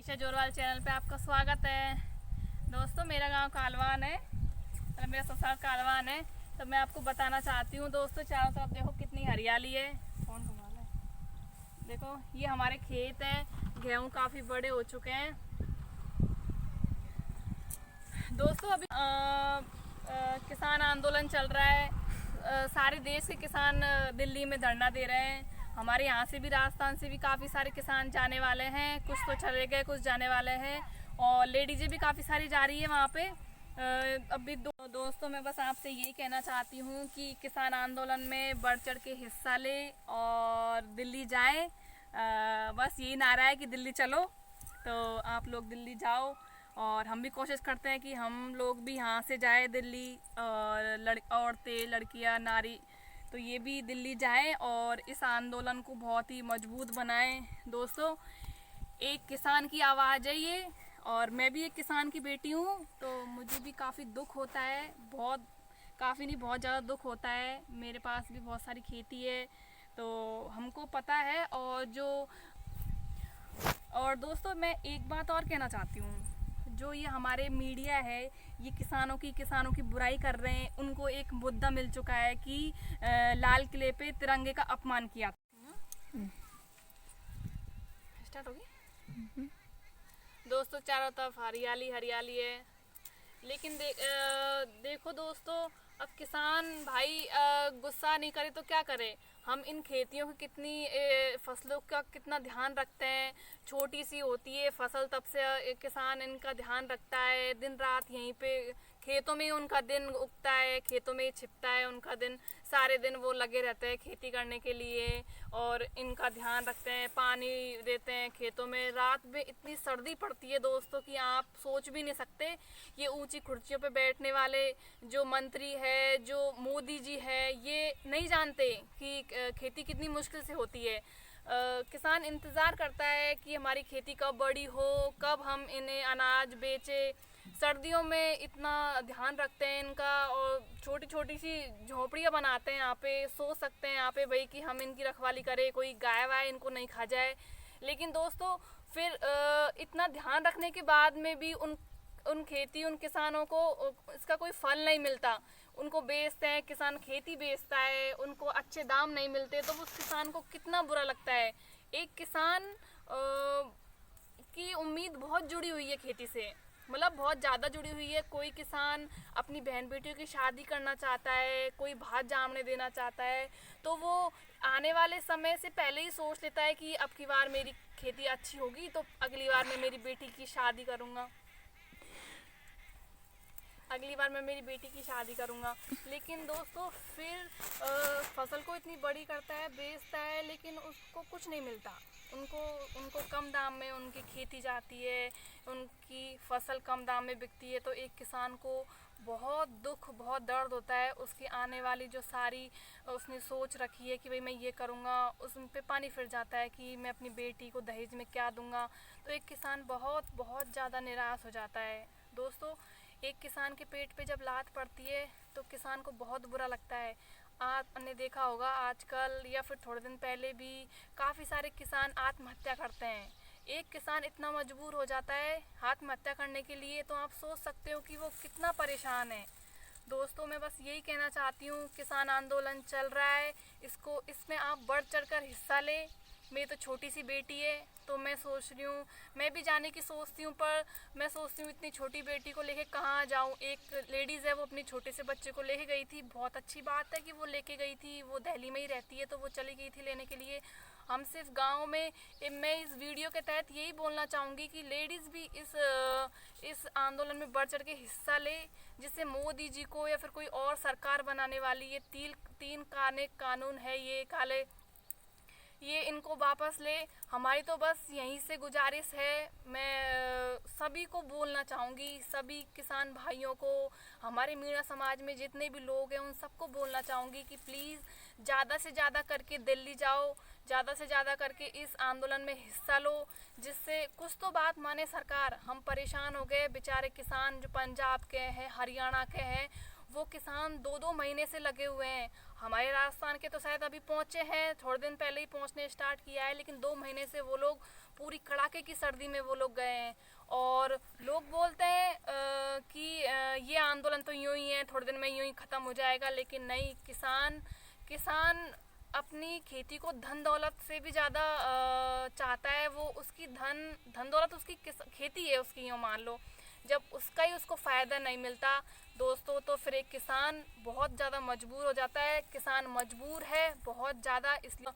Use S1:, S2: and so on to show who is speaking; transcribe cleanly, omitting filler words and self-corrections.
S1: निशा Jorwal channel पे आपका स्वागत है। दोस्तों, मेरा गांव कालवान है, मतलब मेरा ससुराल कालवान है। तो मैं आपको बताना चाहती हूँ दोस्तों, चारों तरफ देखो कितनी हरियाली है। कौन घुमा है? देखो ये हमारे खेत हैं, गेहूँ काफ़ी बड़े हो चुके हैं। दोस्तों अभी किसान आंदोलन चल रहा है। सारे देश के किसान दिल्ली में धरना दे रहे हैं। हमारे यहाँ से भी, राजस्थान से भी काफ़ी सारे किसान जाने वाले हैं। कुछ तो चले गए, कुछ जाने वाले हैं, और लेडीज़ें भी काफ़ी सारी जा रही है वहाँ पे। अभी दोस्तों मैं बस आपसे यही कहना चाहती हूँ कि किसान आंदोलन में बढ़ चढ़ के हिस्सा लें और दिल्ली जाएं। बस यही नारा है कि दिल्ली चलो। तो आप लोग दिल्ली जाओ, और हम भी कोशिश करते हैं कि हम लोग भी यहाँ से जाए दिल्ली, और औरतें, लड़कियाँ, नारी, तो ये भी दिल्ली जाएं और इस आंदोलन को बहुत ही मजबूत बनाएं। दोस्तों, एक किसान की आवाज़ है ये, और मैं भी एक किसान की बेटी हूँ, तो मुझे भी काफ़ी दुख होता है। काफ़ी नहीं, बहुत ज़्यादा दुख होता है। मेरे पास भी बहुत सारी खेती है, तो हमको पता है। और दोस्तों मैं एक बात और कहना चाहती हूँ, जो ये हमारे मीडिया है, ये किसानों की बुराई कर रहे हैं। उनको एक मुद्दा मिल चुका है कि लाल किले पे तिरंगे का अपमान किया। स्टार्ट हो गई। दोस्तों चारों तरफ हरियाली हरियाली है, लेकिन देखो दोस्तों, अब किसान भाई गुस्सा नहीं करे तो क्या करे। हम इन खेतियों की फसलों का कितना ध्यान रखते हैं। छोटी सी होती है फसल, तब से किसान इनका ध्यान रखता है। दिन रात यहीं पे खेतों में ही उनका दिन उगता है, खेतों में ही छिपता है उनका दिन। सारे दिन वो लगे रहते हैं खेती करने के लिए, और इनका ध्यान रखते हैं, पानी देते हैं खेतों में। रात में इतनी सर्दी पड़ती है दोस्तों कि आप सोच भी नहीं सकते। ये ऊंची कुर्सियों पे बैठने वाले जो मंत्री है, जो मोदी जी है, ये नहीं जानते कि खेती कितनी मुश्किल से होती है। किसान इंतज़ार करता है कि हमारी खेती कब बड़ी हो, कब हम इन्हें अनाज बेचे। सर्दियों में इतना ध्यान रखते हैं इनका, और छोटी छोटी सी झोपड़ियाँ बनाते हैं यहाँ पे। सो सकते हैं यहाँ पे भाई कि हम इनकी रखवाली करें, कोई गाय वाय इनको नहीं खा जाए। लेकिन दोस्तों फिर इतना ध्यान रखने के बाद में भी उन किसानों को इसका कोई फल नहीं मिलता। उनको बेचते हैं, किसान खेती बेचता है, उनको अच्छे दाम नहीं मिलते, तो उस किसान को कितना बुरा लगता है। एक किसान की उम्मीद बहुत जुड़ी हुई है खेती से, मतलब बहुत ज़्यादा जुड़ी हुई है। कोई किसान अपनी बहन बेटियों की शादी करना चाहता है, कोई भात जामने देना चाहता है, तो वो आने वाले समय से पहले ही सोच लेता है कि अब की बार मेरी खेती अच्छी होगी तो अगली बार मैं मेरी बेटी की शादी करूँगा, अगली बार मैं मेरी बेटी की शादी करूँगा। लेकिन दोस्तों फिर फसल को इतनी बड़ी करता है, बेचता है, लेकिन उसको कुछ नहीं मिलता। उनको कम दाम में उनकी खेती जाती है, उनकी फसल कम दाम में बिकती है। तो एक किसान को बहुत दुख, बहुत दर्द होता है। उसकी आने वाली जो सारी उसने सोच रखी है कि भाई मैं ये करूँगा, उस पे पानी फिर जाता है कि मैं अपनी बेटी को दहेज में क्या दूँगा। तो एक किसान बहुत बहुत ज़्यादा निराश हो जाता है। दोस्तों, एक किसान के पेट पे जब लात पड़ती है तो किसान को बहुत बुरा लगता है। आपने देखा होगा आजकल, या फिर थोड़े दिन पहले भी काफ़ी सारे किसान आत्महत्या करते हैं। एक किसान इतना मजबूर हो जाता है आत्महत्या करने के लिए, तो आप सोच सकते हो कि वो कितना परेशान है। दोस्तों मैं बस यही कहना चाहती हूँ, किसान आंदोलन चल रहा है, इसमें आप बढ़ चढ़ कर हिस्सा लें। मेरी तो छोटी सी बेटी है, तो मैं सोच रही हूँ, मैं भी जाने की सोचती हूँ, पर मैं सोचती हूँ इतनी छोटी बेटी को लेके कहाँ जाऊँ। एक लेडीज़ है, वो अपने छोटे से बच्चे को लेके गई थी। बहुत अच्छी बात है कि वो लेके गई थी, वो दिल्ली में ही रहती है, तो वो चली गई थी लेने के लिए। हम सिर्फ गांव में, मैं इस वीडियो के तहत यही बोलना चाहूँगी कि लेडीज़ भी इस आंदोलन में बढ़ चढ़ के हिस्सा ले, जिससे मोदी जी को या फिर कोई और सरकार बनाने वाली ये तीन कानून है, ये इनको वापस ले। हमारी तो बस यहीं से गुजारिश है। मैं सभी को बोलना चाहूँगी, सभी किसान भाइयों को, हमारे मीणा समाज में जितने भी लोग हैं उन सबको बोलना चाहूँगी कि प्लीज़ ज़्यादा से ज़्यादा करके दिल्ली जाओ, ज़्यादा से ज़्यादा करके इस आंदोलन में हिस्सा लो, जिससे कुछ तो बात माने सरकार। हम परेशान हो गए, बेचारे किसान जो पंजाब के हैं, हरियाणा के हैं, वो किसान 2-2 महीने से लगे हुए हैं। हमारे राजस्थान के तो शायद अभी पहुँचे हैं, थोड़े दिन पहले ही पहुँचने स्टार्ट किया है, लेकिन 2 महीने से वो लोग पूरी कड़ाके की सर्दी में वो लोग गए हैं। और लोग बोलते हैं कि ये आंदोलन तो यूं ही है, थोड़े दिन में यूं ही ख़त्म हो जाएगा, लेकिन नहीं। किसान अपनी खेती को धन दौलत से भी ज़्यादा चाहता है। वो उसकी धन दौलत उसकी खेती है उसकी, यूँ मान लो। जब उसका ही उसको फ़ायदा नहीं मिलता दोस्तों, तो फिर एक किसान बहुत ज़्यादा मजबूर हो जाता है। किसान मजबूर है बहुत ज़्यादा, इसलिए